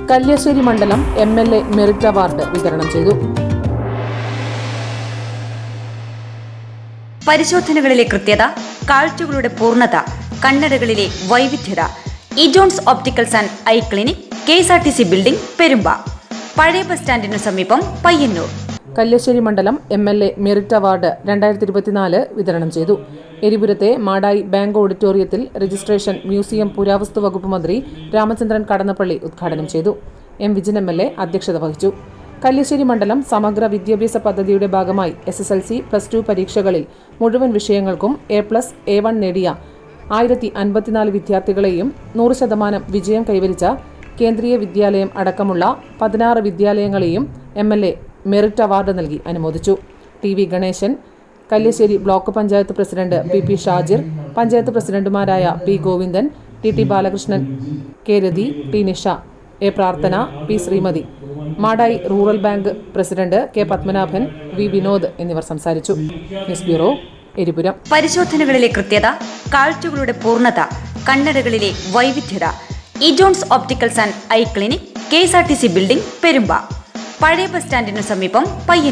കല്യാശ്ശേരി മണ്ഡലം MLA merit award വിതരണം ചെയ്തു. പരിശോധനകളിലെ കൃത്യത, കാഴ്ചകളുടെ പൂർണ്ണത, കണ്ണടകളിലെ വൈവിധ്യത. ഇജോൺസ് opticals and eye clinic, KSRTC building, Perumba. പഴയ ബസ് സ്റ്റാൻഡിനു സമീപം, പയ്യന്നൂർ. കല്യാശ്ശേരി മണ്ഡലം MLA മെറിറ്റ് അവാർഡ് 2024 വിതരണം ചെയ്തു. എരിപുരത്തെ മാടായി ബാങ്ക് ഓഡിറ്റോറിയത്തിൽ രജിസ്ട്രേഷൻ മ്യൂസിയം പുരാവസ്തു വകുപ്പ് മന്ത്രി രാമചന്ദ്രൻ കടന്നപ്പള്ളി ഉദ്ഘാടനം ചെയ്തു. M. വിജിൻ MLA അധ്യക്ഷത വഹിച്ചു. കല്യാശ്ശേരി മണ്ഡലം സമഗ്ര വിദ്യാഭ്യാസ പദ്ധതിയുടെ ഭാഗമായി SSLC, +2 പരീക്ഷകളിൽ മുഴുവൻ വിഷയങ്ങൾക്കും A+, A1 നേടിയ 1054 വിദ്യാർത്ഥികളെയും 100% വിജയം കൈവരിച്ച കേന്ദ്രീയ വിദ്യാലയം അടക്കമുള്ള 16 വിദ്യാലയങ്ങളെയും MLA മെറിറ്റ് അവാർഡ് നൽകി അനുമോദിച്ചു. TV Ganesan, Kalliasseri block panchayat president PP Shajir, panchayat പ്രസിഡന്റുമാരായ P. Govindan, TT Balakrishnan, K. Rathi, T. Nisha, A. Prarthana, P. Sreemathi, Madayi rural bank president K. Padmanabhan, V. Vinod എന്നിവർ സംസാരിച്ചു. News bureau, Eripuram. പരിശോധനകളിലെ കൃത്യത, കാഴ്ചകളുടെ പൂർണ്ണത, കണ്ണടകളിലെ വൈവിധ്യത. ഇജോൺസ് opticals and eye clinic, KSRTC building, Perumba. പഴയ ബസ് സ്റ്റാൻഡിനു സമീപം, പയ്യന്നൂർ.